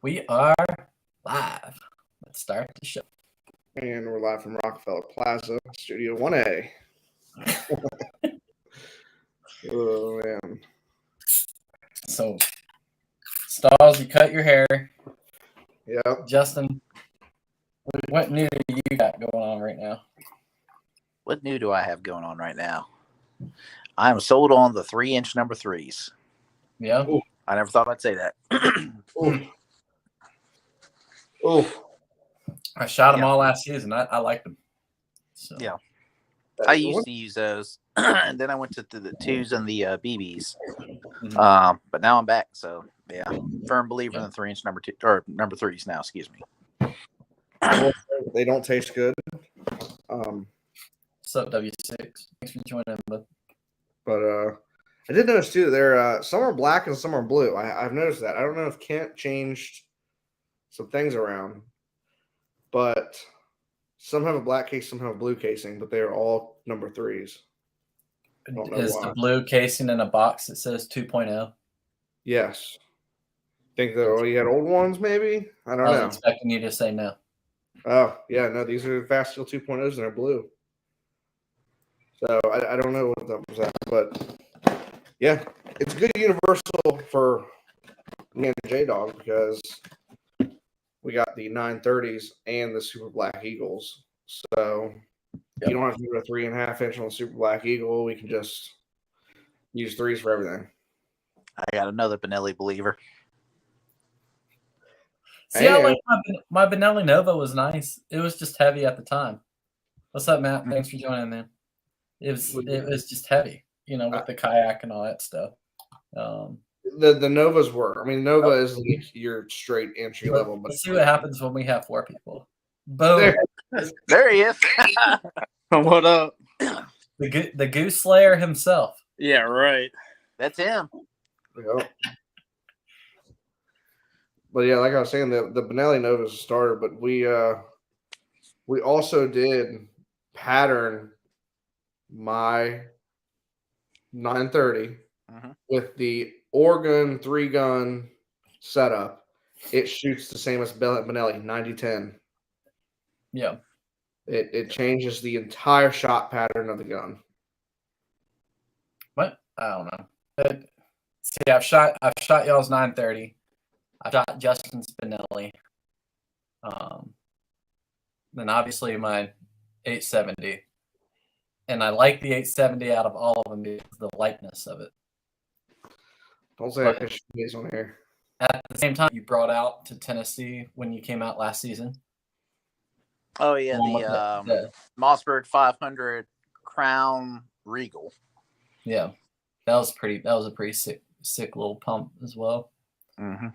We are live. Let's start the show. And we're live from Rockefeller Plaza, Studio 1A. Oh, man. So, Stalls, you cut your hair. Yep. Justin, what new do you got going on right now? What new do I have going on right now? I am sold on the 3-inch number 3s. Yeah? Ooh. I never thought I'd say that. Oh. I shot them all last season. I liked them. So. Yeah. I used to use those. And then I went to the 2s and the BBs. Mm-hmm. But now I'm back. So, yeah. Firm believer in the 3-inch number 2 or number 3s now. Excuse me. They don't taste good. What's up, W6? Thanks for joining. But I did notice, too, they're some are black and some are blue. I've noticed that. I don't know if Kent changed some things around. But some have a black case, some have a blue casing, but they are all number 3s. Is the blue casing in a box that says 2.0? Yes. Think that you had old ones, maybe? I don't know. I was expecting you to say no. Oh, yeah, no, these are Fast Steel 2.0s and they're blue. So I don't know what that was at, but yeah, it's a good universal for me and J-Dog because we got the 930s and the Super Black Eagles. So you don't have to do a 3.5-inch on the Super Black Eagle. We can just use 3s for everything. I got another Benelli believer. See, I like my Benelli Nova was nice. It was just heavy at the time. What's up, Matt? Thanks for joining, man. It was just heavy, with the kayak and all that stuff. The Novas were. I mean, Nova is like your straight entry level. But let's see what happens when we have 4 people. Boom. There he is. What up? The Goose Slayer himself. Yeah, right. That's him. Yep. But yeah, like I was saying, the Benelli Novas started, but we also did pattern my 930 with the Oregon 3-gun setup. It shoots the same as Benelli 90-10. Yeah. It changes the entire shot pattern of the gun. What? I don't know. See, I've shot y'all's 930. I've shot Justin's Benelli. Then obviously my 870. And I like the 870 out of all of them because of the lightness of it. Don't say I pushed these on here. At the same time, you brought out to Tennessee when you came out last season. Oh, yeah, the Mossberg 500 Crown Regal. Yeah, that was a pretty sick little pump as well. Mm-hmm.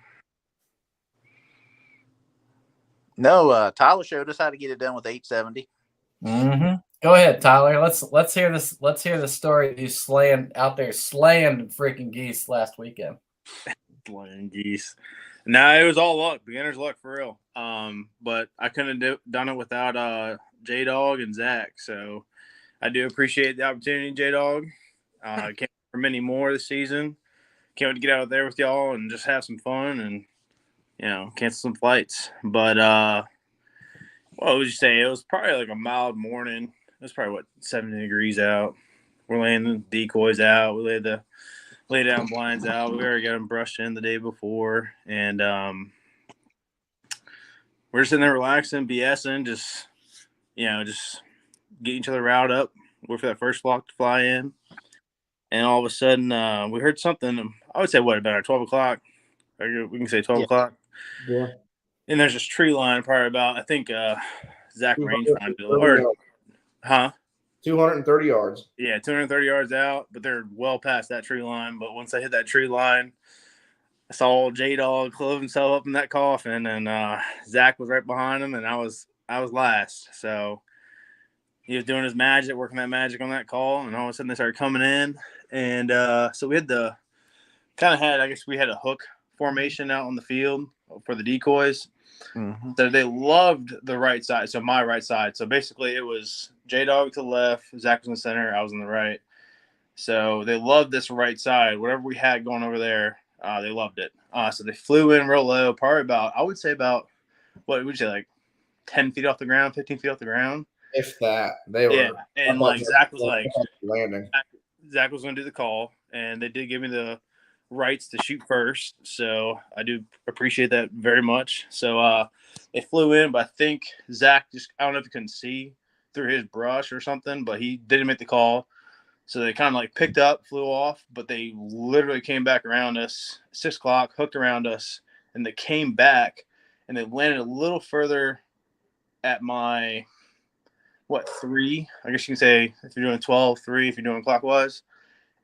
No, Tyler showed us how to get it done with 870. Mm-hmm. Go ahead, Tyler. Let's hear this. Let's hear the story of you slaying freaking geese last weekend. Slaying geese. No, it was all luck, beginner's luck for real. But I couldn't have done it without J-Dog and Zach. So I do appreciate the opportunity, J-Dog. Can't wait for many more this season. Can't wait to get out there with y'all and just have some fun and cancel some flights. But what would you say? It was probably like a mild morning. It was probably 70 degrees out. We're laying the decoys out. We lay down blinds out. We already got them brushed in the day before, and we're just sitting there relaxing, BSing, just getting each other riled up. Wait for that first flock to fly in, and all of a sudden we heard something. I would say about 12 o'clock. Or we can say 12 o'clock. Yeah. And there's this tree line, probably about Zach rangefinder or 230 yards. Yeah, 230 yards out, but they're well past that tree line. But once I hit that tree line, I saw J-Dog clove himself up in that coffin, and Zach was right behind him, and I was last. So he was doing his magic, working that magic on that call, and all of a sudden they started coming in. And so we had we had a hook formation out on the field for the decoys. Mm-hmm. So they loved the right side, so my right side. So basically it was J-Dog to the left, Zach was in the center, I was on the right. So they loved this right side. Whatever we had going over there, they loved it. So they flew in real low, probably about, I would say about, what would you say, like 10 feet off the ground, 15 feet off the ground. If that, they were. Yeah, and like Zach was like, landing. Zach was going to do the call, and they did give me the rights to shoot first, so I do appreciate that very much. So they flew in, but I think Zach just, I don't know if he couldn't see through his brush or something, but he didn't make the call. So they kind of like picked up, flew off, but they literally came back around us, 6 o'clock, hooked around us, and they came back, and they landed a little further at my, 3? I guess you can say if you're doing 12, 3, if you're doing clockwise.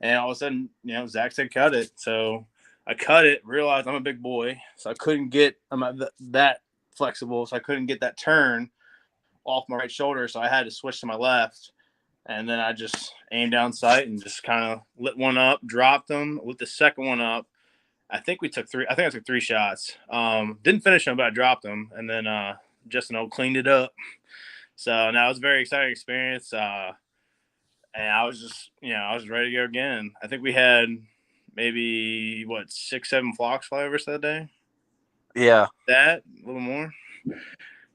And all of a sudden, Zach said cut it. So I cut it, realized I'm a big boy, so I couldn't get, I'm not that flexible, so I couldn't get that turn off my right shoulder, so I had to switch to my left. And then I just aimed down sight and just kind of lit one up, dropped them, lit the second one up. I think I took 3 shots. Didn't finish them, but I dropped them. And then Justin cleaned it up. So now it was a very exciting experience. And I was just, I was ready to go again. I think we had maybe, 6, 7 flocks fly over us that day? Yeah. That? A little more?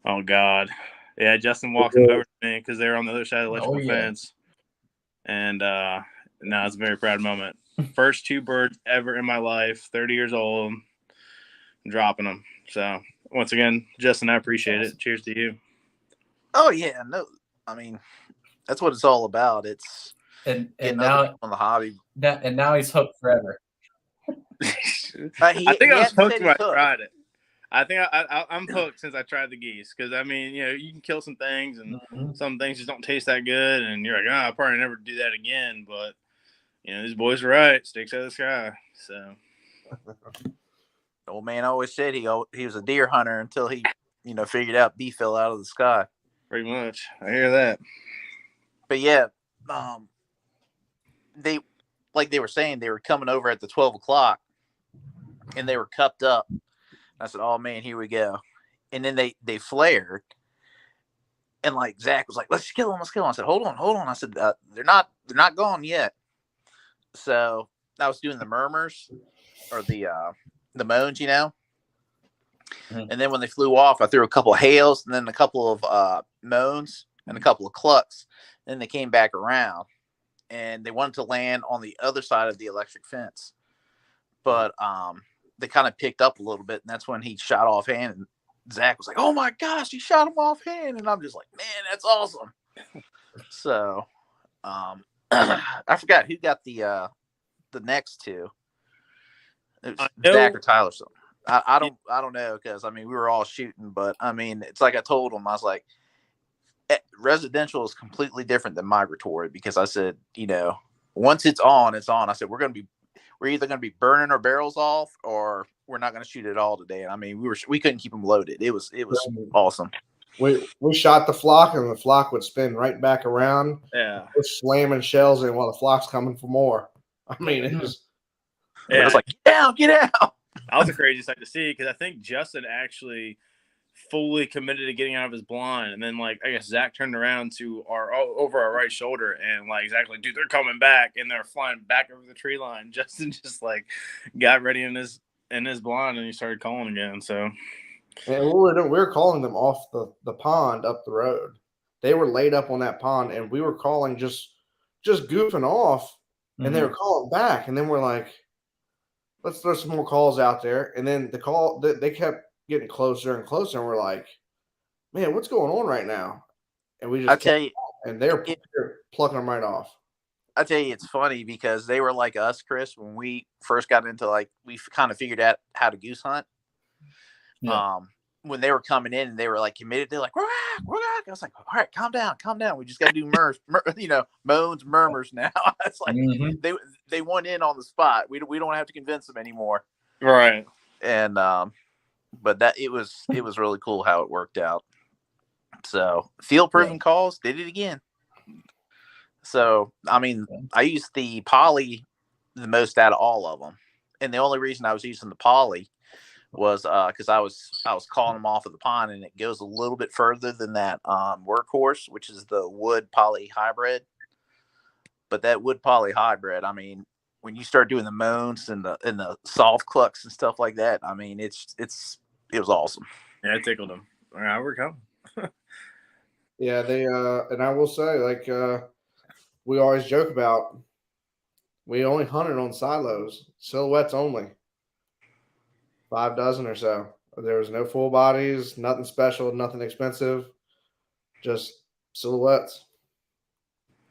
Oh, God. Yeah, Justin walked them over to me because they were on the other side of the electrical fence. And now it's a very proud moment. First 2 birds ever in my life, 30 years old, dropping them. So, once again, Justin, I appreciate it. Cheers to you. Oh, yeah. No, I mean, that's what it's all about. It's and now on the hobby. And now he's hooked forever. I think I was hooked when I tried it. I think I'm hooked since I tried the geese because, I mean, you can kill some things and some things just don't taste that good. And you're like, I'll probably never do that again. But, these boys are right. Sticks out of the sky. So. Old man always said he was a deer hunter until he, figured out beef fell out of the sky. Pretty much. I hear that. But, yeah, they, like they were saying, they were coming over at the 12 o'clock and they were cupped up. I said, oh, man, here we go. And then they flared. And, like, Zach was like, let's kill them. I said, hold on. I said, they're not gone yet. So I was doing the murmurs or the moans, And then when they flew off, I threw a couple of hails and then a couple of moans and a couple of clucks. Then they came back around. And they wanted to land on the other side of the electric fence. But they kind of picked up a little bit, and that's when he shot offhand. And Zach was like, oh, my gosh, he shot him offhand. And I'm just like, man, that's awesome. So I forgot who got the next 2. It was Zach or Tyler. So I don't know because, I mean, we were all shooting. But, I mean, it's like I told him, I was like, residential is completely different than migratory because I said, once it's on, it's on. I said, we're either going to be burning our barrels off or we're not going to shoot at all today. And I mean, we couldn't keep them loaded. It was awesome. We shot the flock and the flock would spin right back around. Yeah. We're slamming shells in while the flock's coming for more. I mean, it was. Yeah. It was like, get out. That was a crazy sight to see because I think Justin actually fully committed to getting out of his blind, and then I guess Zach turned around to over our right shoulder, and Zach dude, they're coming back, and they're flying back over the tree line. Justin just got ready in his blind, and he started calling again. So, and we were calling them off the pond up the road. They were laid up on that pond, and we were calling just goofing off, and they were calling back, and then we're like, let's throw some more calls out there, and then they kept getting closer and closer, and we're like, man, what's going on right now? And we just and they're plucking them right off. I tell you, it's funny because they were like us, Chris, when we first got into we kind of figured out how to goose hunt. Yeah. When they were coming in and they were committed, they're like, we're back. I was like, all right, calm down. We just got to do moans, murmurs now. It's like they went in on the spot. We don't have to convince them anymore. Right. And but that it was really cool how it worked out. So field proven calls, did it again. So I mean, I used the poly the most out of all of them, and the only reason I was using the poly was because I was calling them off of the pond, and it goes a little bit further than that workhorse, which is the wood poly hybrid. But that wood poly hybrid, I mean, when you start doing the moans and the soft clucks and stuff like that, I mean, it was awesome. Yeah, it tickled them. All right, we're coming. Yeah, they and I will say, like we always joke about, we only hunted on silos, silhouettes only. 5 dozen or so. There was no full bodies, nothing special, nothing expensive, just silhouettes.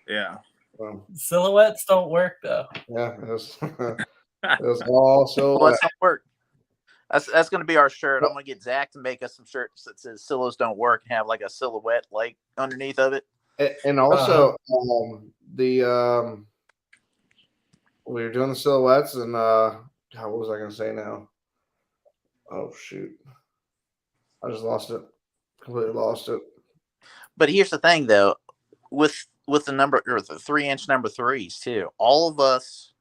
Yeah. Silhouettes don't work though. Yeah, it was, it was all silhouettes. Well, that's not work. That's going to be our shirt. I'm going to get Zach to make us some shirts that says "Silos don't work" and have like a silhouette like underneath of it. And also we were doing the silhouettes, and what was I going to say now? Oh shoot, I just lost it. Completely lost it. But here's the thing, though, with the number or the 3-inch number 3s too. All of us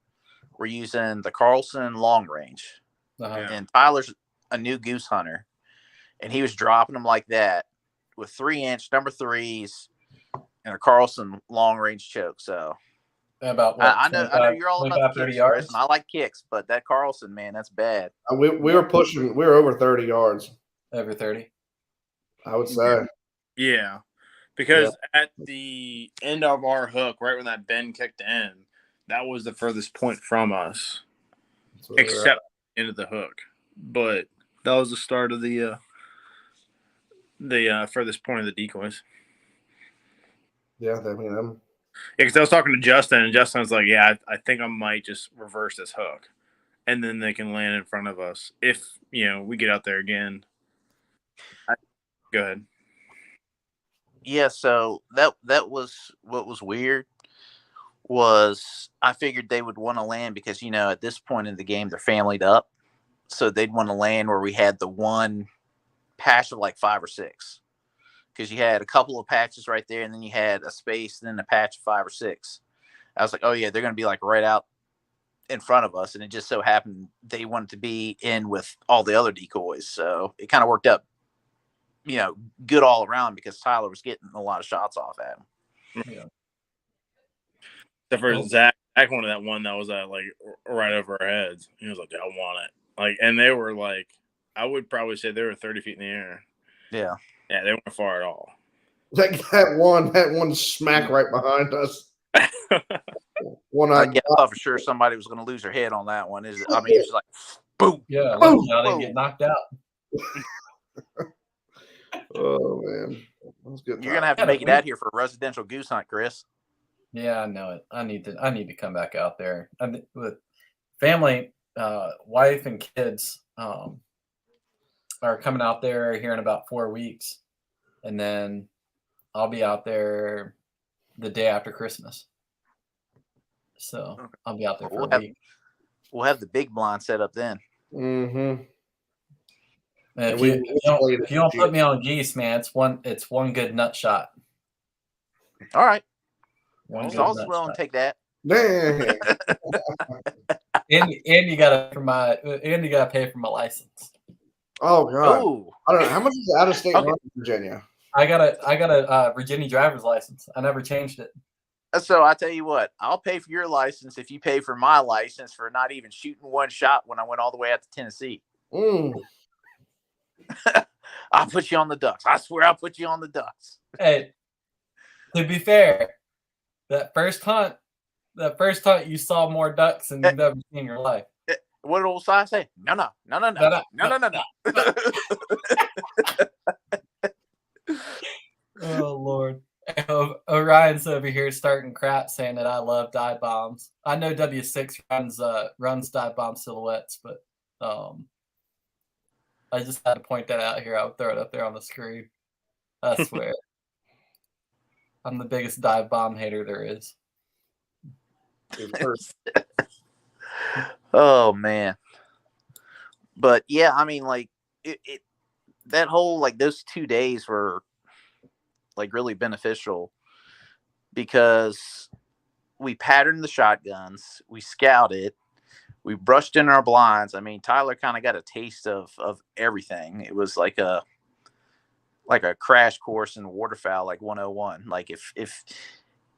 were using the Carlson long range. And Tyler's a new goose hunter, and he was dropping them like that with 3-inch number 3s and a Carlson long range choke. So about what, I know you're all about the kicks, Chris, and I like kicks, but that Carlson, man, that's bad. We were pushing. We were over 30 yards. Over 30, I would say. Yeah, because at the end of our hook, right when that bend kicked in, that was the furthest point from us, except into the hook. But that was the start of the furthest point of the decoys. Yeah, I mean, because I was talking to Justin, and Justin was like, "Yeah, I think I might just reverse this hook, and then they can land in front of us if we get out there again." Go ahead. Yeah, so that was what was weird. Was I figured they would want to land because at this point in the game they're familyed up, so they'd want to land where we had the one patch of like 5 or 6, because you had a couple of patches right there, and then you had a space, and then a patch of 5 or 6. I was like, oh yeah, they're going to be like right out in front of us, and it just so happened they wanted to be in with all the other decoys, so it kind of worked out, good all around because Tyler was getting a lot of shots off at him. Yeah. Except for Zach wanted that one that was like right over our heads. He was like, I want it. And they were like, I would probably say they were 30 feet in the air. Yeah. Yeah, they weren't far at all. Like that one smack right behind us. I thought for sure somebody was going to lose their head on that one. It was like, boom. Yeah, boom, I didn't get knocked out. Oh man, that's good. You're gonna have to make it out here for a residential goose hunt, Chris. Yeah, I know it. I need to come back out there. With family, wife and kids are coming out there here in about 4 weeks, and then I'll be out there the day after Christmas. So I'll be out there for a week. We'll have the big blind set up then. Mm-hmm. And if you don't put me on geese, man, it's one good nut shot. All right. I was willing to take that. and you gotta pay for my license. Oh god. Ooh. I don't know how much is out of state run in Virginia. I got a Virginia driver's license. I never changed it. So I tell you what, I'll pay for your license if you pay for my license for not even shooting one shot when I went all the way out to Tennessee. I'll put you on the ducks. I swear I'll put you on the ducks. Hey, to be fair, that first hunt you saw more ducks than you've ever seen in your life. What did old Si say? No. Oh Lord. Orion's over here starting crap saying that I love dive bombs. I know W6 runs dive bomb silhouettes, but I just had to point that out here. I would throw it up there on the screen. I swear. I'm the biggest dive bomb hater there is. Oh man. But yeah, I mean, like that whole, like, those 2 days were like really beneficial because we patterned the shotguns, we scouted, we brushed in our blinds. I mean, Tyler kind of got a taste of everything. It was like a crash course in waterfowl, like 101. Like if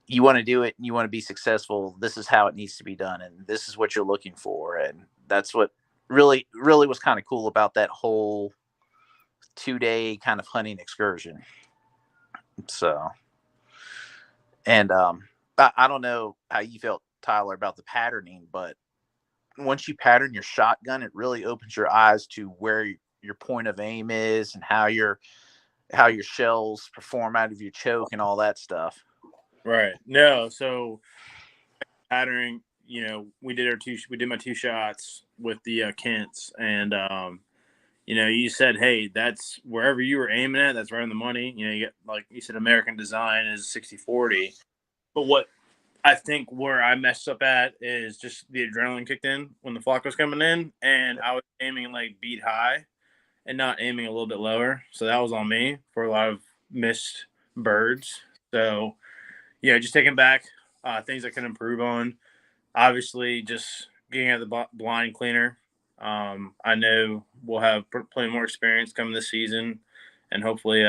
you want to do it and you want to be successful, this is how it needs to be done, and this is what you're looking for. And that's what really was kind of cool about that whole 2-day kind of hunting excursion. So, and I don't know how you felt, Tyler, about the patterning, but once you pattern your shotgun, it really opens your eyes to where your point of aim is and how your shells perform out of your choke and all that stuff. Right. No. So patterning, we did my 2 shots with the Kents, and you said, hey, that's wherever you were aiming at, that's right on the money. You get, like you said, American design is 60-40. But what I think where I messed up at is just the adrenaline kicked in when the flock was coming in, and I was aiming like beat high and not aiming a little bit lower. So that was on me for a lot of missed birds. So, just taking back things I can improve on. Obviously, just getting out the blind cleaner. I know we'll have plenty more experience coming this season, and hopefully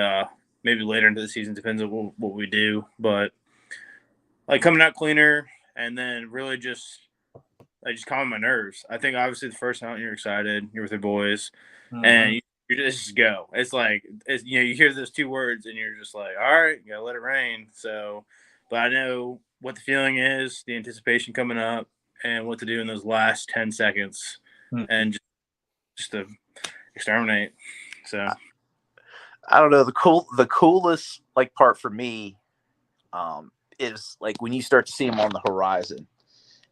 maybe later into the season, depends on what we do. But like coming out cleaner, and then really just calming my nerves. I think obviously the first hunt you're excited, you're with your boys, and you just go. It's like you hear those 2 words and you're just like, all right, you gotta let it rain. So, but I know what the feeling is, the anticipation coming up, and what to do in those last 10 seconds, and just to exterminate. So, I don't know, the coolest like part for me is like when you start to see them on the horizon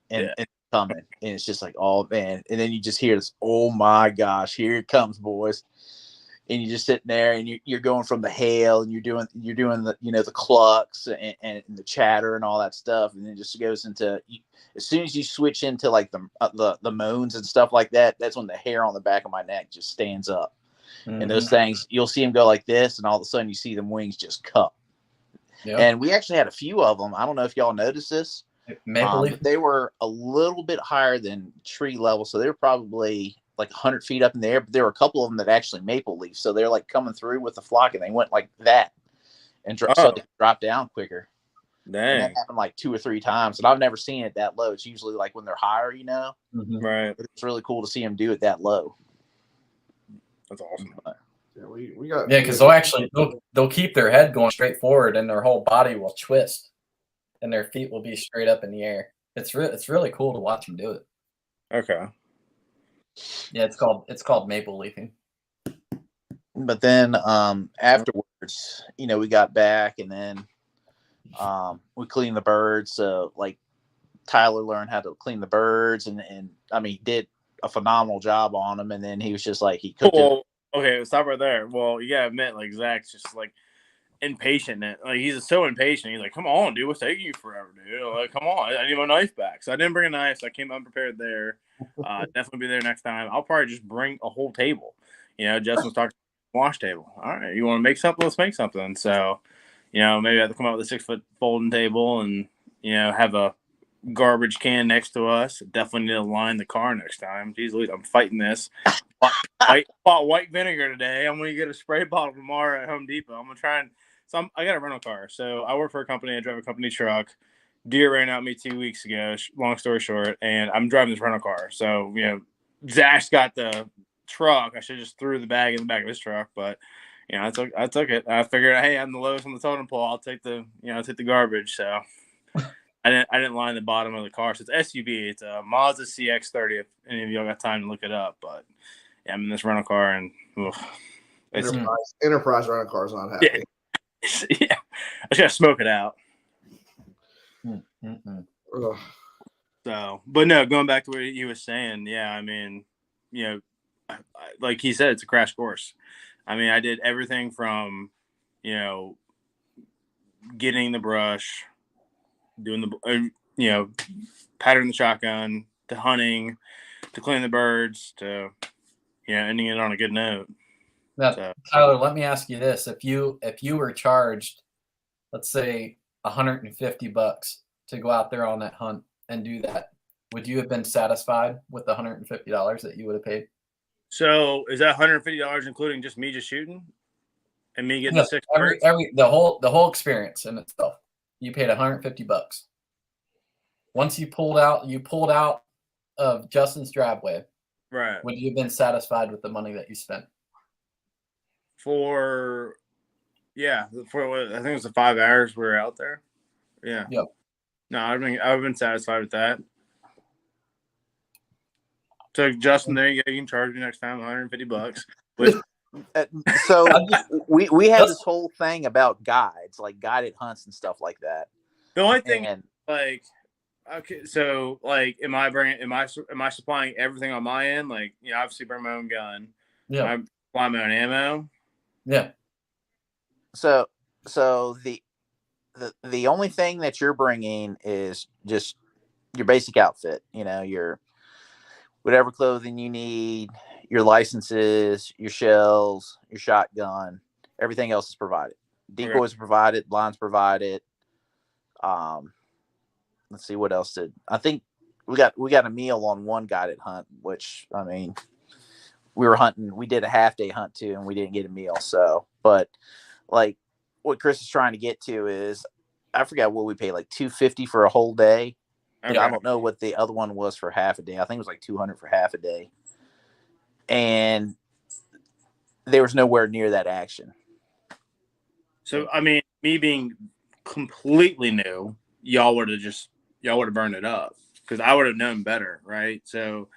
and coming, and it's just like, oh man, and then you just hear this, oh my gosh, here it comes, boys. And you're just sitting there and you're going from the hail and you're doing the the clucks and the chatter and all that stuff, and then it just goes into, as soon as you switch into like the moans and stuff like that, that's when the hair on the back of my neck just stands up. And those things, you'll see them go like this, and all of a sudden you see them wings just cup. Yep. And we actually had a few of them. I don't know if y'all noticed this. But they were a little bit higher than tree level, so they were probably like 100 feet up in the air. But there were a couple of them that actually maple leaf, so they're like coming through with the flock, and they went like that, and so they drop down quicker. Dang. And that happened like 2 or 3 times, and I've never seen it that low. It's usually like when they're higher, Right. But it's really cool to see them do it that low. That's awesome. But, yeah, we got because they'll keep their head going straight forward, and their whole body will twist, and their feet will be straight up in the air. It's really cool to watch them do it. Okay. Yeah, it's called maple leafing. But then afterwards, we got back, and then we cleaned the birds. So like Tyler learned how to clean the birds, and I mean, he did a phenomenal job on them. And then he was just like, he cooked it. Okay, stop right there. Well, you gotta admit, like, Zach's just like impatient. Like, he's so impatient. He's like, come on, dude, what's taking you forever, dude? Like, come on, I need my knife back. So I didn't bring a knife, so I came unprepared there. Definitely be there next time. I'll probably just bring a whole table. Justin's talking wash table. All right, you want to make something? Let's make something. So, maybe I have to come up with a 6-foot folding table and, have a garbage can next to us. Definitely need to line the car next time. Jeez Louise, I'm fighting this. Bought white vinegar today. I'm going to get a spray bottle tomorrow at Home Depot. I'm going to try and, I got a rental car. So I work for a company. I drive a company truck. Deer ran out me 2 weeks ago, long story short, and I'm driving this rental car. So, Zach's got the truck. I should just threw the bag in the back of his truck, but I took it. I figured, hey, I'm the lowest on the totem pole. I'll take the garbage. So I didn't line the bottom of the car. So it's SUV. It's a Mazda CX-30. If any of y'all got time to look it up, but yeah, I'm in this rental car, and Enterprise rental car's not happy. Yeah, I just gotta smoke it out. So, but no, going back to what he was saying, yeah, I mean, like he said, it's a crash course. I mean, I did everything from, getting the brush, doing the, patterning the shotgun, to hunting, to cleaning the birds, to, ending it on a good note. Now, Tyler, let me ask you this: if you were charged, let's say $150 to go out there on that hunt and do that, would you have been satisfied with the $150 that you would have paid? So is that $150 including just me just shooting and me getting the 6 birds? The whole experience in itself. You paid $150. Once you pulled out of Justin's driveway, Right. would you have been satisfied with the money that you spent? For I think it was the 5 hours we were out there. Yeah. Yep. No, I've been satisfied with that. So Justin, there you go. You can charge me next time $150. Which So we had That's- this whole thing about guides, like guided hunts and stuff like that. the only thing, And like, okay, so like, am I supplying everything on my end? Like, obviously bring my own gun. Yeah. I supply my own ammo. Yeah. so the only thing that you're bringing is just your basic outfit. Your whatever clothing you need, your licenses, your shells, your shotgun. Everything else is provided. Decoys are provided. Blinds provided. Let's see what else did. I think we got a meal on one guided hunt, which we were hunting. We did a half-day hunt too, and we didn't get a meal. So, but like what Chris is trying to get to is, I forgot what we paid, like $250 for a whole day. Okay. I don't know what the other one was for half a day. I think it was like $200 for half a day, and there was nowhere near that action. So me being completely new, y'all would have burned it up because I would have known better, right? So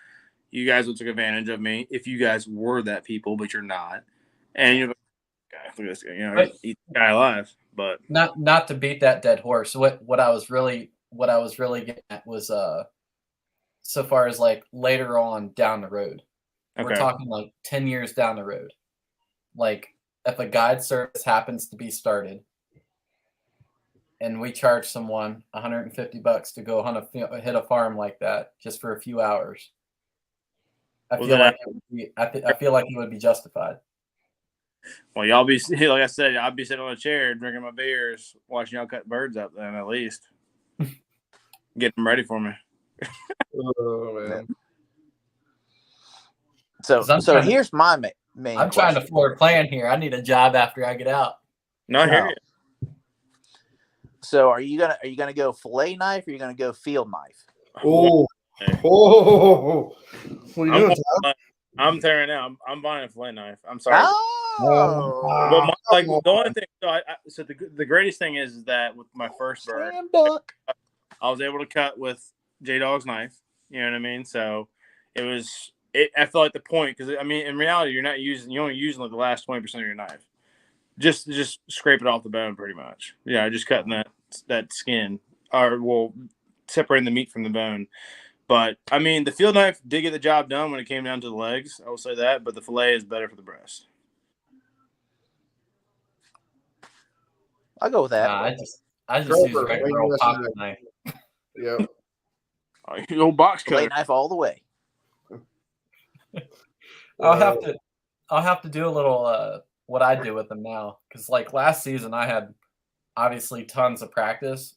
you guys would took advantage of me if you guys were that people, but you're not, and look at this guy, eat the guy alive. But Not to beat that dead horse. What I was really getting at was so far as like later on down the road. We're talking like 10 years down the road. Like if a guide service happens to be started and we charge someone $150 to go hit a farm like that just for a few hours, I feel like it would be justified. Well, y'all be, like I said, I'll be sitting on a chair drinking my beers, watching y'all cut birds up. Then at least get them ready for me. Oh man. So here's my main. I'm trying to forward plan here. I need a job after I get out. No, I hear you. So are you gonna go fillet knife or are you gonna go field knife? Oh, what are you doing, Todd? I'm tearing out. I'm buying a fillet knife. I'm sorry. Oh, But the only thing. So the greatest thing is that with my first bird, slam dunk. I was able to cut with J Dog's knife. You know what I mean? So it was. I feel like the point, because in reality, you're only using like the last 20% of your knife. Just scrape it off the bone, pretty much. Yeah, just cutting that skin, or separating the meat from the bone. But the field knife did get the job done when it came down to the legs. I will say that, but the fillet is better for the breast. I'll go with that. I just use a regular old pocket knife. Yep. Your old box Fillet cutter. knife all the way. I'll have to do a little what I do with them now, because like last season I had obviously tons of practice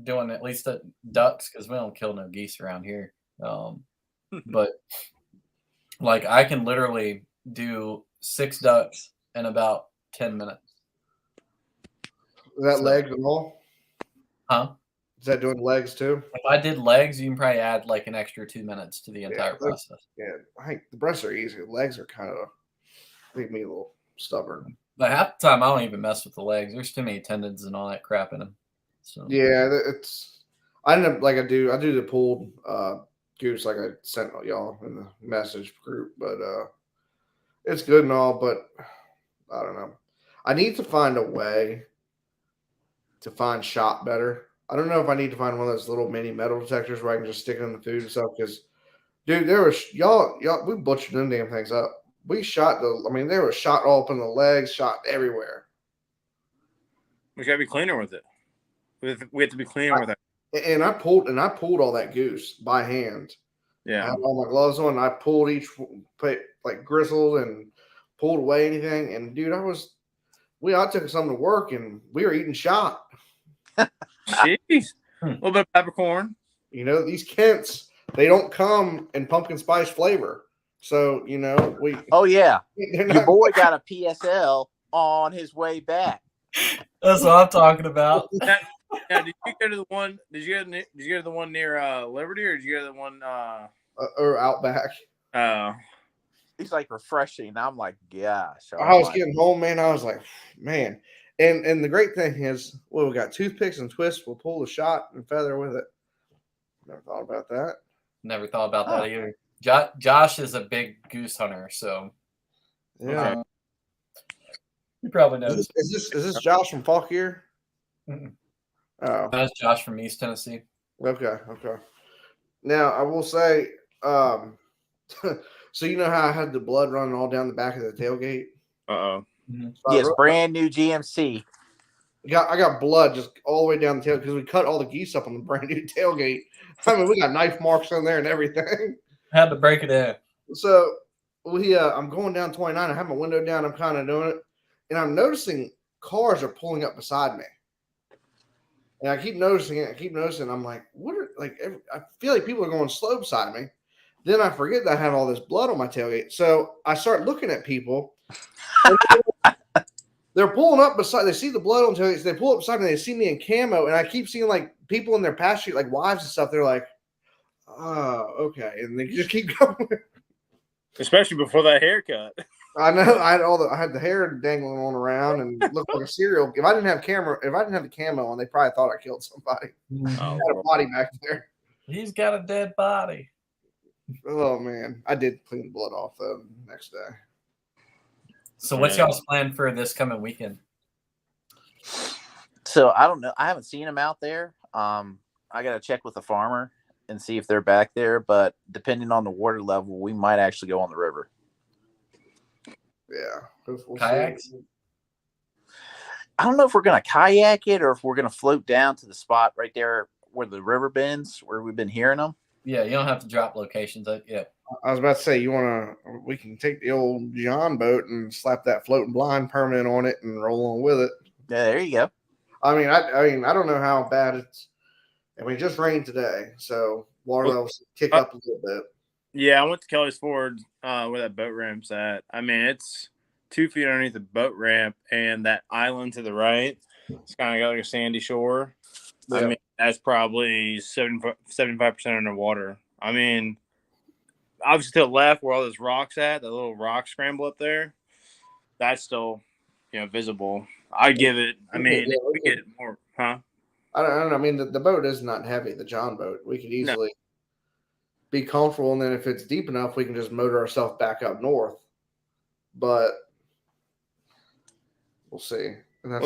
doing at least ducks, because we don't kill no geese around here. But like I can literally do 6 ducks in about 10 minutes. Is that legs and all? Huh? Is that doing legs too? If I did legs, you can probably add like an extra 2 minutes to the entire process. Yeah, I think the breasts are easy. Legs are kind of make me a little stubborn. But half the time I don't even mess with the legs. There's too many tendons and all that crap in them. So yeah, I end up like I do the pulled goose like I sent y'all in the message group, but it's good and all, but I don't know. I need to find a way to find shot better. I don't know if I need to find one of those little mini metal detectors where I can just stick it in the food and stuff. Because, dude, there was y'all we butchered them damn things up. We shot there was shot all up in the legs, shot everywhere. We gotta be cleaner with it. We have to be cleaner with it. And I pulled all that goose by hand. Yeah, I had all my gloves on. And I pulled each like gristled and pulled away anything. And dude, I took some to work and we were eating shot. Jeez, a little bit of peppercorn. These Kents, they don't come in pumpkin spice flavor. So, we. Oh, yeah. Your boy got a PSL on his way back. That's what I'm talking about. Now, did you go to the one? Did you go to the one near Liberty, or did you go to the one? Or Outback. He's like refreshing. I'm like, gosh. I was getting home, man. I was like, man. And the great thing is, well, we got toothpicks and twists. We'll pull the shot and feather with it. Never thought about that. Never thought about that either. Josh is a big goose hunter, so Yeah. you probably knows. Is this Josh from Fauquier? Mm-mm. Oh, That's Josh from East Tennessee. okay. Now I will say, so you know how I had the blood running all down the back of the tailgate? Uh-oh. Mhm. So Yes, brand new GMC. I got blood just all the way down the tail because we cut all the geese up on the brand new tailgate. I mean, we got knife marks on there and everything. Had to break it in. So I'm going down 29. I have my window down. I'm kind of doing it, and I'm noticing cars are pulling up beside me. And I keep noticing it. I'm like, I feel like people are going slow beside me. Then I forget that I have all this blood on my tailgate. So I start looking at people. They're pulling up beside. They see the blood on tailgates. They pull up beside me. They see me in camo, and I keep seeing like people in their past street, like wives and stuff. They're like, "Oh, okay," and they just keep going. Especially before that haircut. I know. I had the hair dangling on around and looked like a serial. If I didn't have the camo on, they probably thought I killed somebody. Oh, I had a body back there. He's got a dead body. Oh man, I did clean the blood off though the next day. So what's y'all's plan for this coming weekend? So I don't know. I haven't seen them out there. I got to check with the farmer and see if they're back there. But depending on the water level, we might actually go on the river. Yeah, we'll Kayaks? see. I don't know if we're going to kayak it or if we're going to float down to the spot right there where the river bends, where we've been hearing them. Yeah, you don't have to drop locations. Yeah. I was about to say, we can take the old John boat and slap that floating blind permanent on it and roll on with it. Yeah, there you go. I mean, I don't know how bad it's. I mean, it just rained today, so water levels kick up a little bit. Yeah, I went to Kelly's Ford where that boat ramp's at. I mean, it's 2 feet underneath the boat ramp, and that island to the right, it's kind of got like a sandy shore. Yeah. I mean, that's probably 75% underwater. I mean, obviously to the left where all those rocks at, the little rock scramble up there, that's still, visible. I'd give it. I mean, we get more, huh? I don't know. I mean, the boat is not heavy. The John boat, we could easily be comfortable, and then if it's deep enough, we can just motor ourselves back up north. But we'll see. And that's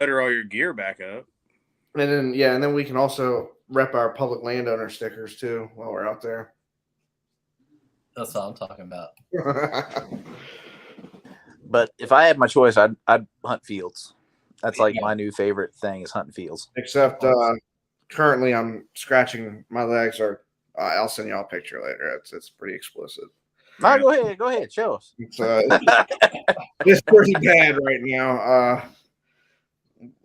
motor all your gear back up. And then we can also rep our public landowner stickers too while we're out there. That's all I'm talking about. But if I had my choice, I'd hunt fields. That's like my new favorite thing is hunting fields. Except currently I'm scratching my legs, or I'll send y'all a picture later. It's pretty explicit. No, go ahead, show us. It's pretty bad right now.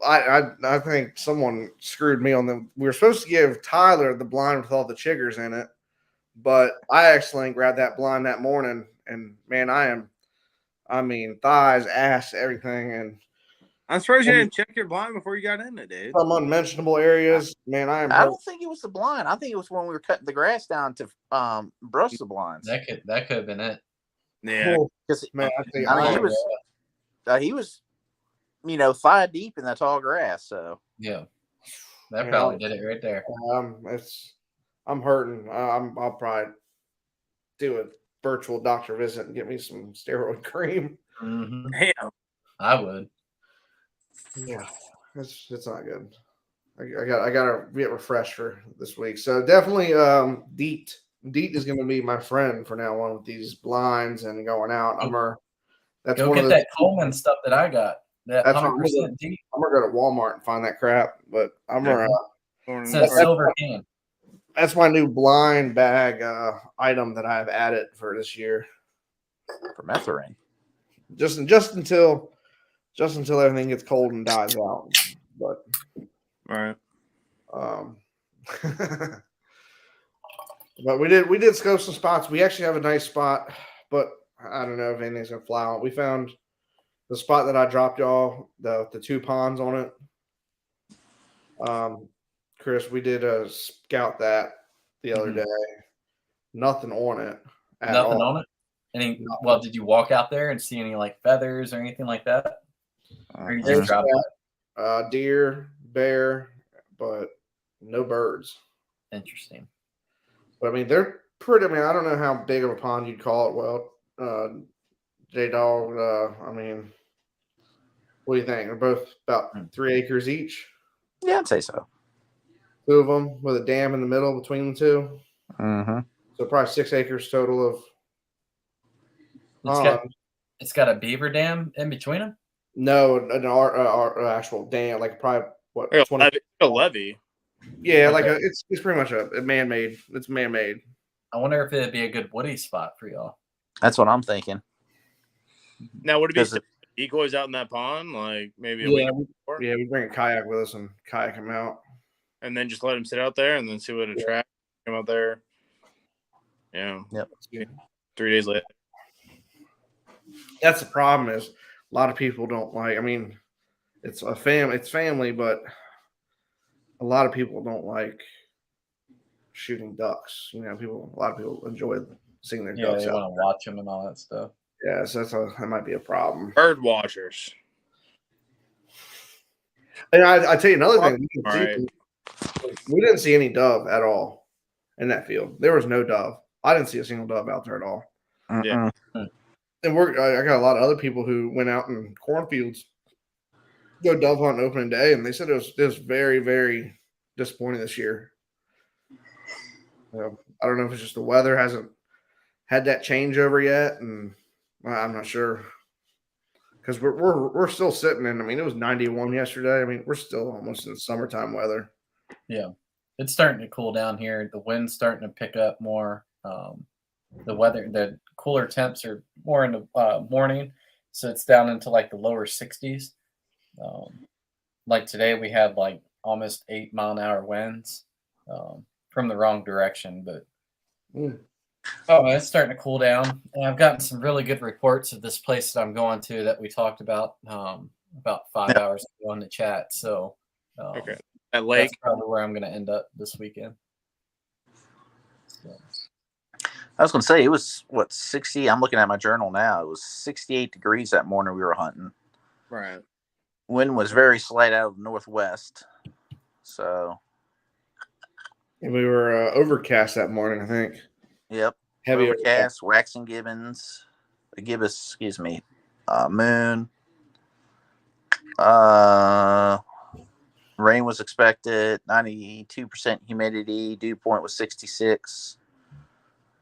I think someone screwed me on them. We were supposed to give Tyler the blind with all the chiggers in it, but I accidentally grabbed that blind that morning, and man, thighs, ass, everything, and I'm surprised you didn't check your blind before you got in it, dude. Some unmentionable areas, man. I don't think it was the blind. I think it was when we were cutting the grass down to brush the blinds. That could have been it. Yeah, because man, he was thigh deep in that tall grass. So yeah, that probably did it right there. I'm hurting. I'll probably do a virtual doctor visit and get me some steroid cream. Mm-hmm. Damn, I would. Yeah, it's not good. I gotta get refreshed for this week. So definitely, Deet is going to be my friend for now on with these blinds and going out. That's go get that Coleman stuff that I got. That 100% Deet. I'm gonna go to Walmart and find that crap. But I'm gonna. It's a silver can. That's my new blind bag item that I've added for this year. For methane. Just until everything gets cold and dies out. But all right. But we did scope some spots. We actually have a nice spot, but I don't know if anything's gonna fly on. We found the spot that I dropped y'all, the 2 ponds on it. Chris, we did scout that the other day. Nothing on it at Nothing all. on it. Well, did you walk out there and see any like feathers or anything like that? Or you just It's dropped it? got, deer, bear, but no birds. Interesting. But I mean, they're pretty. I mean, I don't know how big of a pond you'd call it. Well, J Dog. I mean, what do you think? They're both about 3 acres each. Yeah, I'd say so. 2 of them with a dam in the middle between the 2. Mm-hmm. So probably 6 acres total of pond. It's got a beaver dam in between them. No, our actual dam, like probably what 20. A levee. Yeah, Okay. like it's pretty much a man-made. It's man-made. I wonder if it'd be a good woody spot for y'all. That's what I'm thinking. Now, would it be decoys out in that pond? Like maybe a week before? Yeah, we bring a kayak with us and kayak them out. And then just let him sit out there and then see what attracts him out there. Yeah. Yep. 3 days later. That's the problem is a lot of people don't like. I mean, it's family, but a lot of people don't like shooting ducks. You know, a lot of people enjoy seeing their ducks they out. want to watch them and all that stuff. Yeah, so that might be a problem. Bird watchers. And I tell you another thing. Right. We didn't see any dove at all in that field. There was no dove. I didn't see a single dove out there at all. Yeah. And I got a lot of other people who went out in cornfields, go dove hunt opening day, and they said it was very, very disappointing this year. I don't know if it's just the weather hasn't had that changeover yet, and I'm not sure because we're still sitting in. I mean, it was 91 yesterday. I mean, we're still almost in summertime weather. Yeah, it's starting to cool down here. The wind's starting to pick up more. The cooler temps are more in the morning, so it's down into like the lower 60s. Like today, we had like almost 8-mile-an-hour winds from the wrong direction, but it's starting to cool down. And I've gotten some really good reports of this place that I'm going to that we talked about 5 hours ago in the chat. So okay, that lake. That's probably where I'm going to end up this weekend. So. I was going to say, it was, 60? I'm looking at my journal now. It was 68 degrees that morning we were hunting. Right. Wind was very slight out of the northwest. So. And we were overcast that morning, I think. Yep. Heavy overcast, waxing gibbous, moon. Rain was expected, 92% humidity, dew point was 66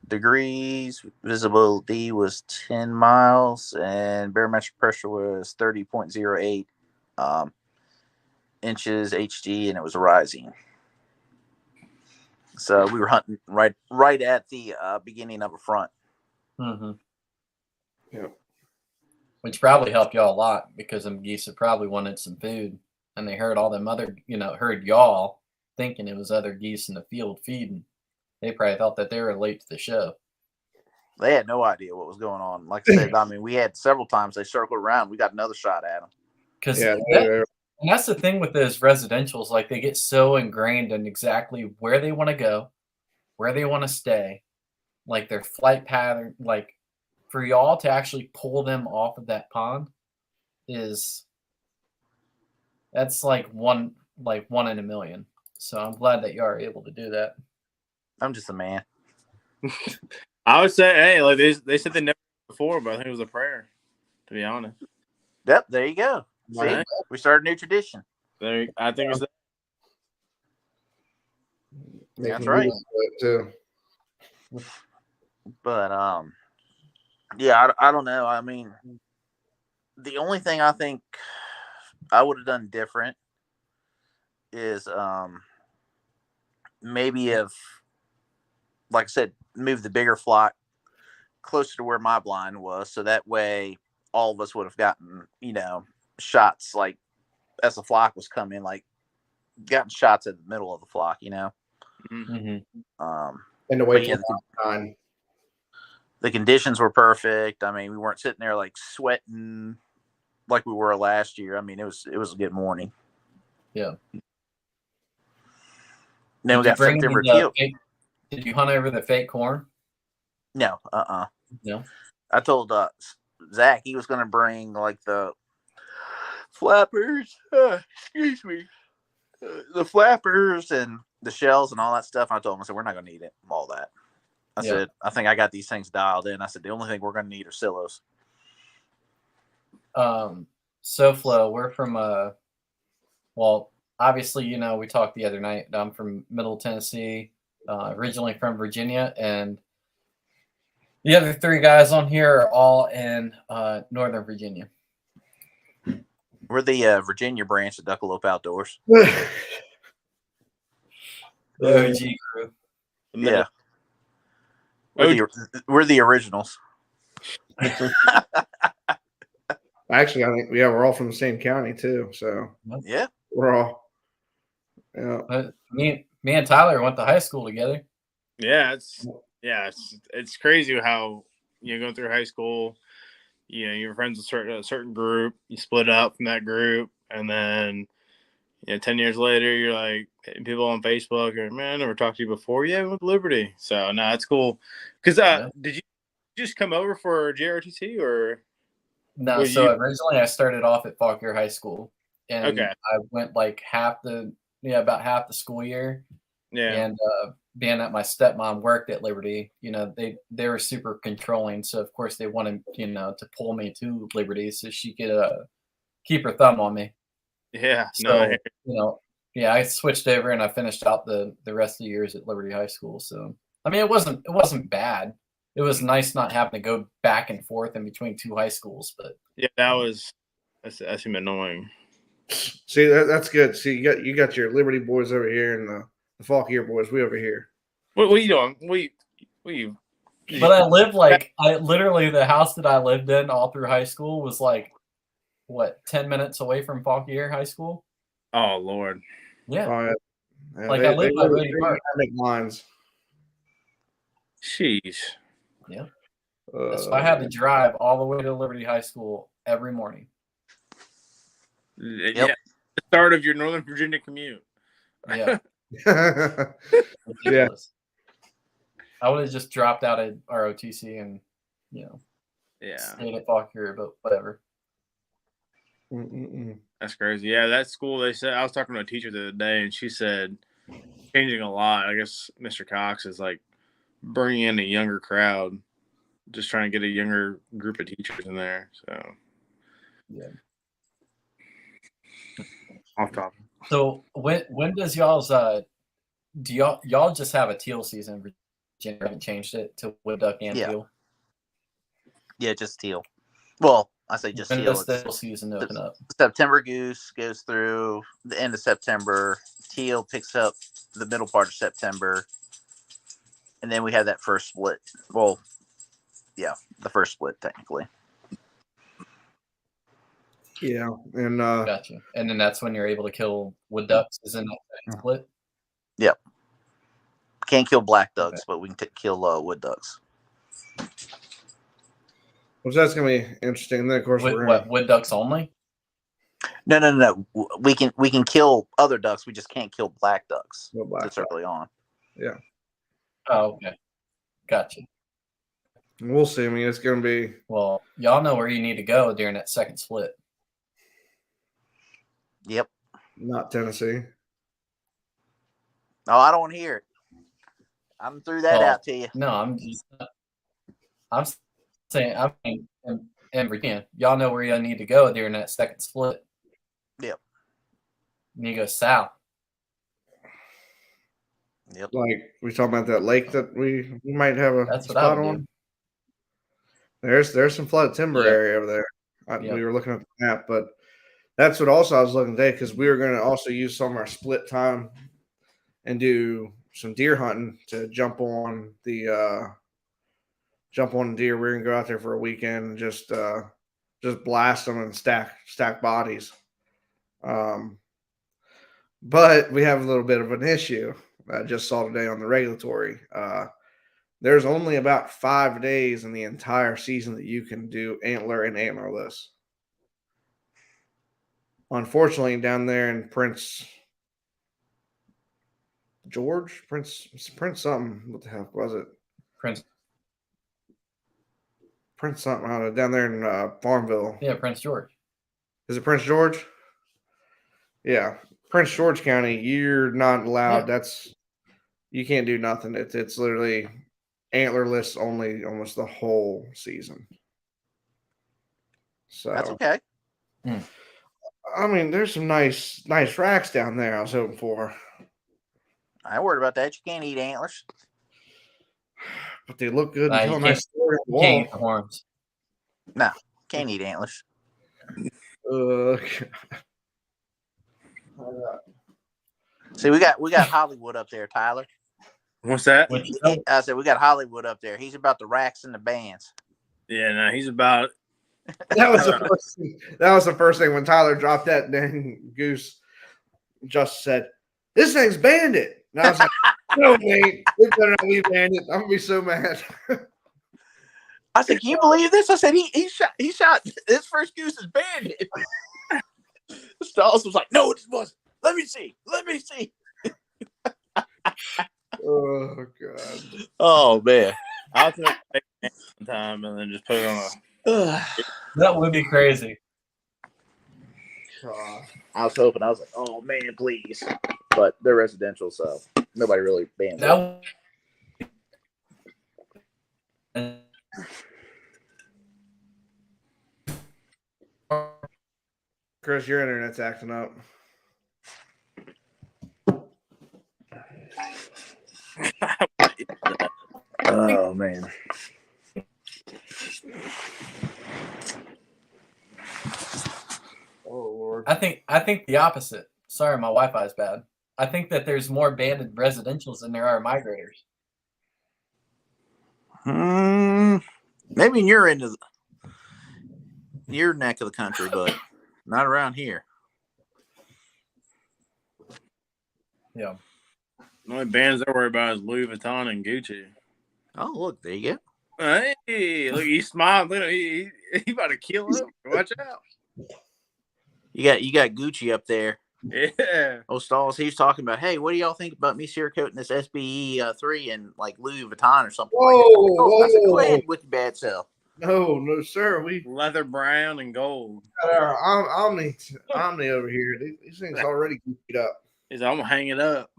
degrees, visibility was 10 miles, and barometric pressure was 30.08 inches HG, and it was rising. So we were hunting right at the beginning of a front. Mm-hmm. Yeah. Which probably helped y'all a lot because them geese had probably wanted some food, and they heard all them other, heard y'all thinking it was other geese in the field feeding. They probably thought that they were late to the show. They had no idea what was going on. Like I said, I mean, we had several times they circled around. We got another shot at them. Because and that's the thing with those residentials, like they get so ingrained in exactly where they want to go, where they want to stay, like their flight pattern, like for y'all to actually pull them off of that pond that's like one in a million. So I'm glad that you are able to do that. I'm just a man. I would say, hey, like they said they never before, but I think it was a prayer, to be honest. Yep, there you go. See, Right. we started a new tradition. I think it's That's right. Too. But yeah, I don't know. I mean, the only thing I think I would have done different is maybe if, like I said, move the bigger flock closer to where my blind was, so that way all of us would have gotten, shots like as the flock was coming, like gotten shots at the middle of the flock, Mm-hmm. And the way time. The conditions were perfect. I mean, we weren't sitting there like sweating like we were last year. I mean, it was a good morning. Yeah. Then we Did you got bring any September of the teal. fake, did you hunt over the fake corn? No, No. I told Zach he was going to bring like the flappers. Excuse me, the flappers and the shells and all that stuff. I told him, I said, we're not going to need it. All that. I Yeah. said, I think I got these things dialed in. I said, the only thing we're going to need are silos. SoFlo, we're from well, obviously, you know, we talked the other night. I'm from Middle Tennessee, originally from Virginia, and the other three guys on here are all in Northern Virginia. We're the Virginia branch of Duckalope Outdoors. The OG crew. Yeah. Oh, We're the originals. Actually, I think we're all from the same county too, so Yeah. we're all. Yeah. Me and Tyler went to high school together. yeah, it's crazy how going through high school, you're friends with a certain group, you split up from that group, and then 10 years later, you're like hitting people on Facebook, or man, I never talked to you before. Yeah, with Liberty. So no, it's cool. Because did you just come over for JRTC or? No, was so you originally I started off at Fauquier High School, and okay? I went like about half the school year. Yeah, And being that my stepmom worked at Liberty, they were super controlling. So of course they wanted, to pull me to Liberty so she could keep her thumb on me. yeah. So, No, I switched over and I finished out the rest of the years at Liberty High School. So I mean, it wasn't bad. It was nice not having to go back and forth in between two high schools, but yeah, that seemed annoying. See, that's good. See, you got your Liberty boys over here and the Fauquier boys. We over here. What are you doing? What you? But I literally, the house that I lived in all through high school was like, what, 10 minutes away from Fauquier High School? Oh Lord. Yeah. Yeah, Like, I live by Brady Park. Make lines. Sheesh. Yeah. So I had to drive all the way to Liberty High School every morning. Yeah. The start of your Northern Virginia commute. Yeah. yeah. Ridiculous. I would have just dropped out at ROTC and, stayed at Fauquier, but whatever. Mm-mm-mm. That's crazy. Yeah, that school, they said, I was talking to a teacher the other day, and she said, changing a lot. I guess Mr. Cox is like bringing in a younger crowd, just trying to get a younger group of teachers in there. So, Yeah. Off topic. So when does y'all's do y'all just have a teal season in Virginia? Haven't changed it to wood duck and teal? Yeah, just teal. Well, I say just When teal. does the teal season open up? September goose goes through the end of September. Teal picks up the middle part of September. And then we have that first split. Well, yeah, the first split technically. Yeah, and Gotcha. And then that's when you're able to kill wood ducks, is in that second split? Yep. Can't kill black ducks, Okay. but we can kill wood ducks. Well, that's gonna be interesting. And then of course Wood ducks only? No. We can kill other ducks. We just can't kill black ducks. No black that's early on. Yeah. Oh, okay. Gotcha. We'll see. I mean, it's gonna be. Well, y'all know where you need to go during that second split. Yep. Not Tennessee. Oh, I don't want to hear it. I'm threw that out to you. No, I'm saying in Virginia, y'all know where y'all need to go during that second split. Yep. You need to go south. Yep. Like we talking about that lake that we might have a That's what I spot would on. do. There's some flooded timber area over there. We were looking at the map, but that's what also I was looking today because we were going to also use some of our split time and do some deer hunting to jump on the deer. We're gonna go out there for a weekend and just blast them and stack bodies. But we have a little bit of an issue. I just saw today on the regulatory. There's only about 5 days in the entire season that you can do antler and antlerless. Unfortunately, down there in Prince George Prince something. What the heck was it? Prince. Prince something out of down there in Farmville. Yeah, Prince George. Is it Prince George? Yeah, Prince George County. You're not allowed. Yeah. You can't do nothing. It's literally antlerless only almost the whole season. So That's okay. I mean, there's some nice racks down there. I was hoping for, I ain't worried about that. You can't eat antlers. but they look good and You tell a can't- nice story on the You can't wall. eat the horns. No, can't eat antlers. See, we got Hollywood up there, Tyler. What's that? Which I said we got Hollywood up there. He's about the racks and the bands. Yeah, no, he's about. That was the first thing. That was the first thing when Tyler dropped that. Then Goose just said, "This thing's Bandit," and I was like, "No, mate, it better not be Bandit. I'm gonna be so mad." I said, "Can you believe this?" I said, "He shot his first Goose is Bandit." Stalls was like, "No, it wasn't. Let me see. Oh God! Oh man, I'll take it one time and then just put it on a. that would be crazy. I was hoping. I was like, "Oh man, please!" But they're residential, so nobody really bans it. That Chris, your internet's acting up. Oh man. Oh Lord! I think the opposite. Sorry, my Wi-Fi is bad. I think that there's more banded residentials than there are migrators. Maybe in your end of your neck of the country, but not around here. Yeah. The only bands I worry about is Louis Vuitton and Gucci. Oh, look, there you go. Hey, look, he's smiling. Look, he about to kill him. Watch out. You got Gucci up there. Yeah. Oh, Stalls, he's talking about, hey, what do y'all think about me coating this SBE 3 and like Louis Vuitton or something? Whoa, I said, go whoa. ahead with your bad self. No, sir. We Leather brown and gold. got our Omni over here. These things already beat up. He's I'm gonna hang it up.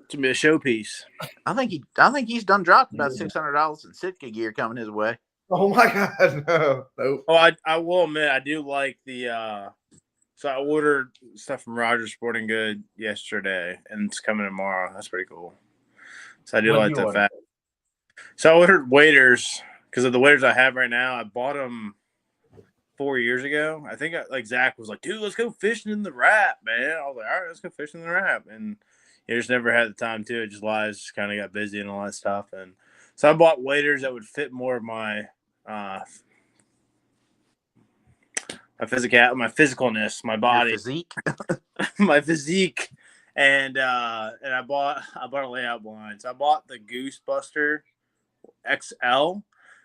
To be a showpiece. I think he's done dropped about $600 in Sitka gear coming his way. Oh my God, no, nope. Oh, I will admit I do like the. So I ordered stuff from Rogers Sporting Good yesterday, and it's coming tomorrow. That's pretty cool. So I do What like did you the order? fact. So I ordered waders because of the waders I have right now. I bought them 4 years ago. I think like Zach was like, "Dude, let's go fishing in the Rap, man." I was like, "All right, let's go fishing in the Rap," and you just never had the time to. It just lives just kind of got busy and all that stuff, and so I bought waders that would fit more of my my physicalness, my body, Your physique. my physique, and I bought a layout blind. So I bought the Goose Buster XL.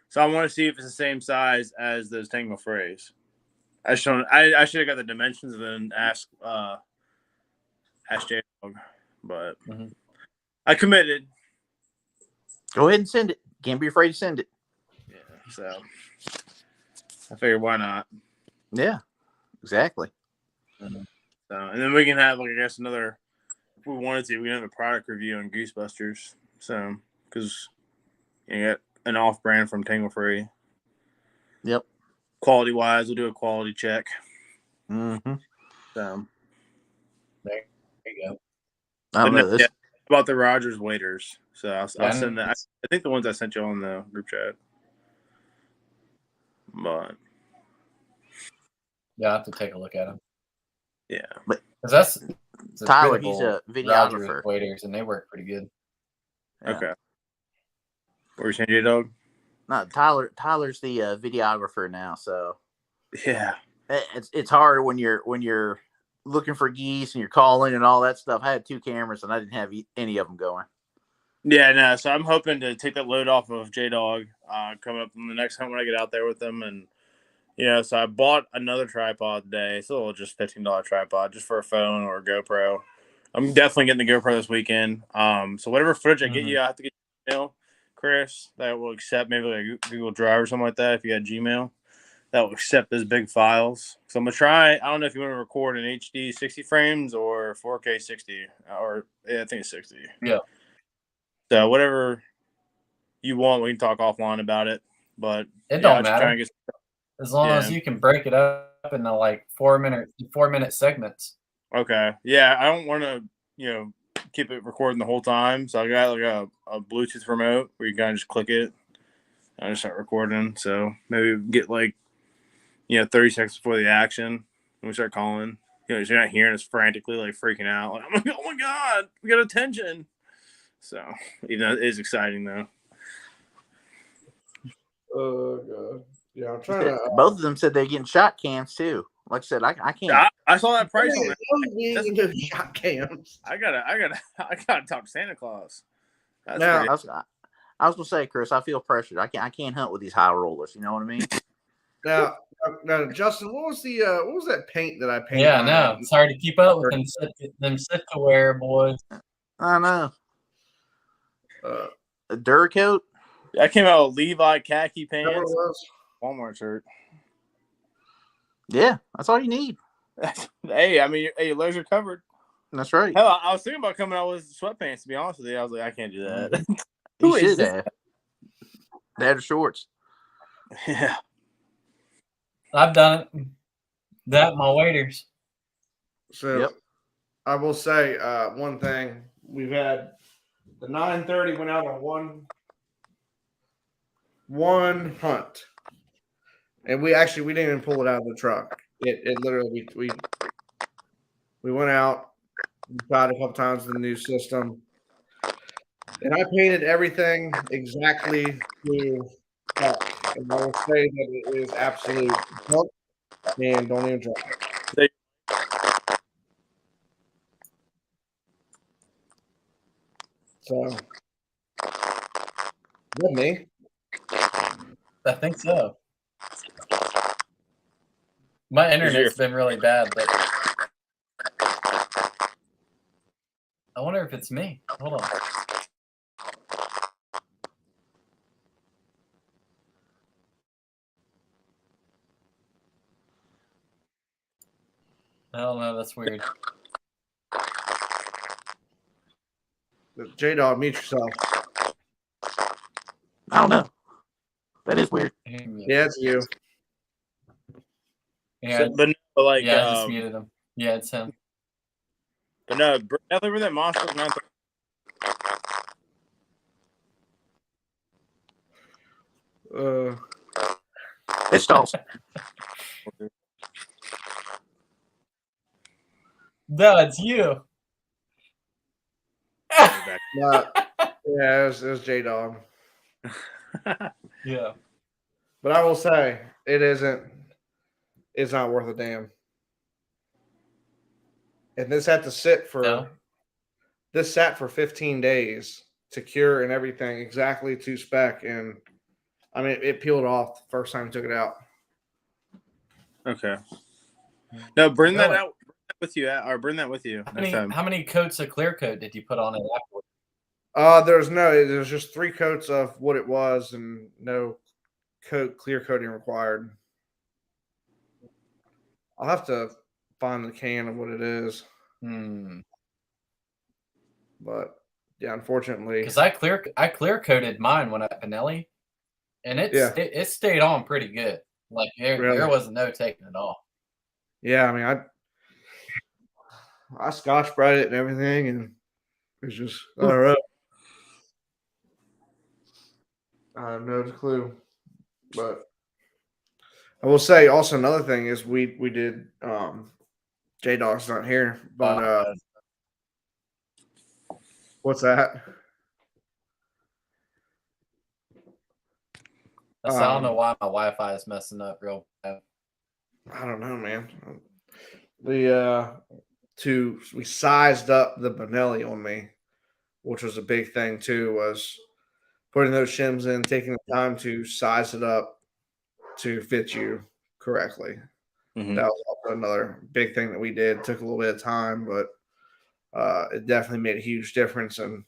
So I want to see if it's the same size as those Tango Frays. I should have got the dimensions and then ask J Dog, but I committed. Go ahead and send it. Can't be afraid to send it. Yeah, so I figured why not. Yeah, exactly. So, and then we can have, like, I guess, another, if we wanted to, we can have a product review on Goosebusters. So, because you get an off brand from Tangle Free. Yep. Quality wise, we'll do a quality check. Mm-hmm. So, There you go. I don't know this. Yeah, about the Rogers waders. So I'll Yeah, send that. I think the ones I sent you on the group chat. But Yeah, I have to take a look at them. yeah, Because that's Tyler, he's a Rogers videographer. waders, and they work pretty good. Yeah. okay. What were you saying, J Dog? No, Tyler's the videographer now, so Yeah. it's hard when you're looking for geese and you're calling and all that stuff. I had 2 cameras and I didn't have any of them going. Yeah, no. So I'm hoping to take that load off of J Dog coming up on the next time when I get out there with them, and so I bought another tripod today. It's a little just $15 tripod just for a phone or a GoPro. I'm definitely getting the GoPro this weekend. So whatever footage I get you, I have to get your email, Chris, that will accept maybe like Google Drive or something like that. If you got Gmail, that will accept those big files. So I'm gonna try. I don't know if you want to record in HD 60 frames or 4K 60, or yeah, I think it's 60. Yeah. So whatever you want, we can talk offline about it. But It yeah, don't I'll just try matter and get. as long as you can break it up into like 4-minute segments. Okay. Yeah, I don't want to, keep it recording the whole time. So I got like a Bluetooth remote where you kind of just click it and I just start recording. So maybe get like, 30 seconds before the action and we start calling. So you're not hearing us frantically like freaking out. Like, oh my God, we got attention. So, it is exciting though. Oh God. Yeah, I'm trying to. Both of them said they're getting shot cans too. Like I said, I can't. I saw that price on that. Shot cams. I gotta talk to Santa Claus. That's Now, pretty. I was gonna say, Chris, I feel pressured. I can't hunt with these high rollers. You know what I mean? now, Justin, what was that paint that I painted? Yeah, no, it's hard to keep up with them Sitka wear boys. I know. A Duracoat. I came out with Levi khaki That what it pants, was? Walmart shirt. Yeah, that's all you need. Hey, I mean, your legs are covered. That's right. Hell, I was thinking about coming out with sweatpants. To be honest with you, I was like, I can't do that. You Who is should this? have. They had shorts. Yeah. I've done it. That my waiters. So, Yep. I will say one thing: we've had the 930 went out on one hunt, and we didn't even pull it out of the truck. It literally we went out, we tried a couple times with the new system, and I painted everything exactly to spec. And I will say that it is absolute junk, and don't even try. So, with me. I think so. My internet's been really bad, but I wonder if it's me. Hold on. I don't know. That's weird. J-Dog, mute yourself. I don't know. That is weird. Yeah, it's you. Yeah, But no, like, yeah, I just muted him. Yeah, it's him. But no, nothing for that monster. It stalls. No, it's you. Yeah, it was J-Dog. Yeah. But I will say, it's not worth a damn. And this had to sit for, this sat for 15 days to cure and everything exactly to spec. And I mean, it peeled off the first time I took it out. Okay. No, bring that out with you, or bring that with you next time. How many coats of clear coat did you put on it afterwards? There's just 3 coats of what it was and no clear coating required. I'll have to find the can of what it is. But yeah, unfortunately, because I clear coated mine when I Pinelli, and it stayed on pretty good. Like there was no taking it off. Yeah, I mean, I Scotch brite it and everything, and it's just all right. I have no clue, but I will say also another thing is we did J-Dog's not here, but what's that? I don't know why my Wi-Fi is messing up real bad. I don't know, man. We sized up the Benelli on me, which was a big thing too, was putting those shims in, taking the time to size it up to fit you correctly. Mm-hmm. That was also another big thing that we did. Took a little bit of time, but it definitely made a huge difference in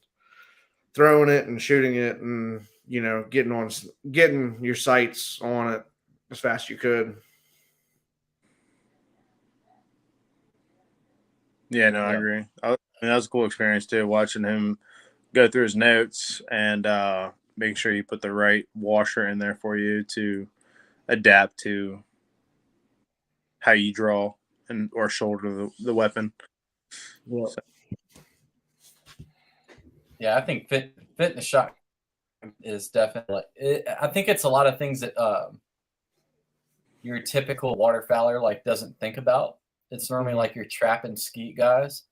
throwing it and shooting it, and getting your sights on it as fast as you could. Yeah, no, I agree. I mean, that was a cool experience too, watching him go through his notes and making sure you put the right washer in there for you to adapt to how you draw and or shoulder the weapon. Yeah. So, Yeah, I think fit in the shot is definitely. I think it's a lot of things that your typical waterfowler like doesn't think about. It's normally like your trap and skeet guys,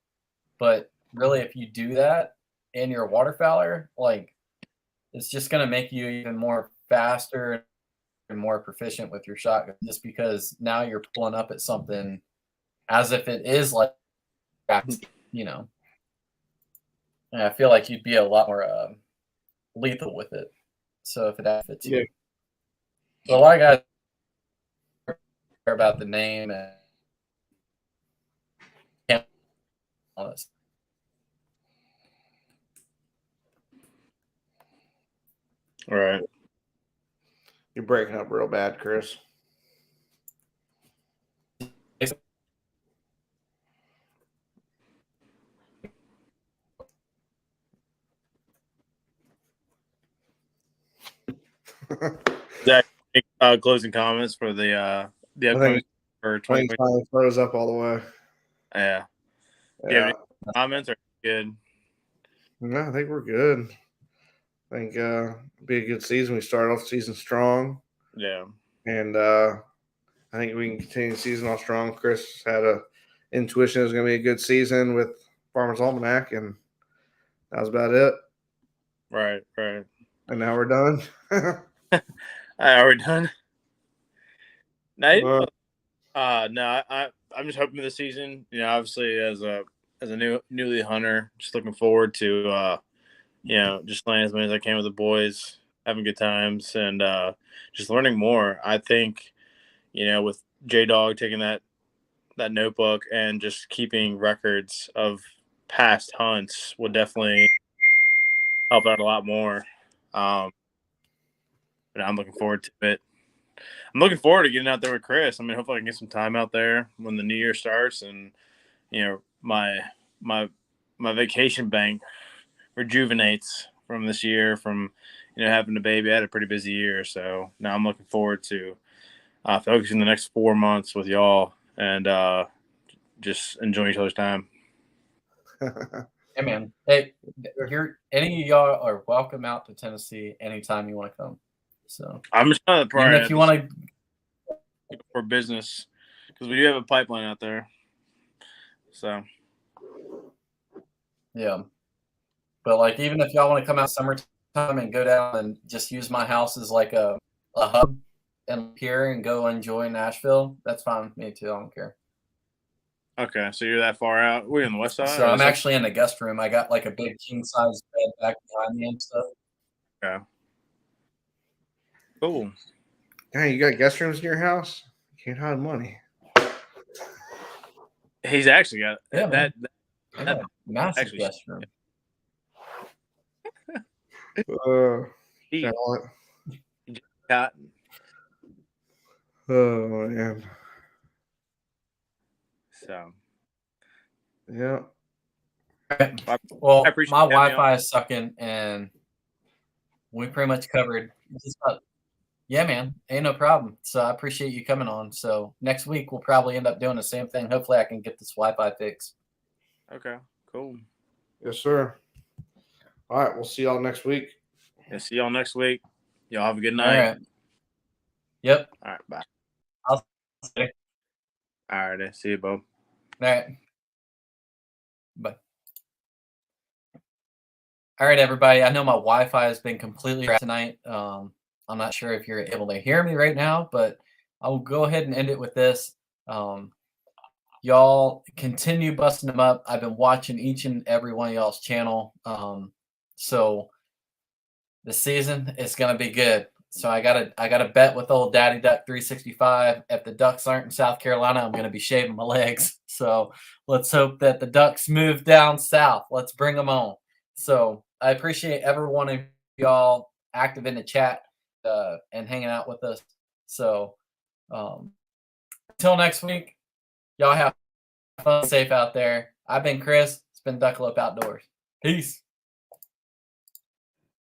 but really, if you do that and you're a waterfowler, like it's just gonna make you even more faster and more proficient with your shotgun, just because now you're pulling up at something as if it is like, you know. And I feel like you'd be a lot more lethal with it. So if it fits you, but a lot of guys care about the name and all this. all right. You're breaking up real bad, Chris. Zach, closing comments for the upcoming for 2020. Finally froze up all the way. Yeah. Do you have any comments? Or good? No, I think we're good. I think it'll be a good season. We start off the season strong. Yeah. And I think we can continue the season off strong. Chris had a intuition it was going to be a good season with Farmer's Almanac, and that was about it. Right. And now we're done. All right, are we done? No, I'm just hoping for the season. You know, obviously as a newly hunter, just looking forward to just playing as many as I can with the boys, having good times, and just learning more. I think, with J Dog taking that notebook and just keeping records of past hunts would definitely help out a lot more. But I'm looking forward to it. I'm looking forward to getting out there with Chris. I mean, hopefully I can get some time out there when the new year starts, and my vacation bank rejuvenates from this year from having a baby. I had a pretty busy year, so now I'm looking forward to focusing the next 4 months with y'all and just enjoying each other's time. Hey man, hey, any of y'all are welcome out to Tennessee anytime you want to come. So I'm just trying to even if you want to for business, because we do have a pipeline out there. So yeah, but like even if y'all want to come out summertime and go down and just use my house as like a hub and here and go enjoy Nashville, that's fine with me too. I don't care. okay, so you're that far out? We're on the west side. So I'm actually in the guest room. I got like a big king size bed back behind me and stuff. Okay. Cool. Hey, you got guest rooms in your house? You can't hide money. He's actually got that massive actually, guest room. Oh man. So yeah. Well, my Wi-Fi is sucking, and we pretty much covered just about. Yeah, man, ain't no problem. So I appreciate you coming on. So next week we'll probably end up doing the same thing. Hopefully I can get this Wi-Fi fixed. Okay, cool. Yes, sir. All right, we'll see y'all next week. Yeah, see y'all next week. Y'all have a good night. All right. Yep. All right, bye. I'll see you. All right, see you, Bo. All right. Bye. All right, everybody. I know my Wi-Fi has been completely tonight. I'm not sure if you're able to hear me right now, but I'll go ahead and end it with this. Y'all continue busting them up. I've been watching each and every one of y'all's channel. So the season is going to be good. So I gotta bet with old Daddy Duck 365. If the Ducks aren't in South Carolina, I'm gonna be shaving my legs. So let's hope that the Ducks move down south. Let's bring them on. So I appreciate every one of y'all active in the chat and hanging out with us. So until next week, y'all have fun, safe out there. I've been Chris. It's been Duckalope Outdoors. Peace.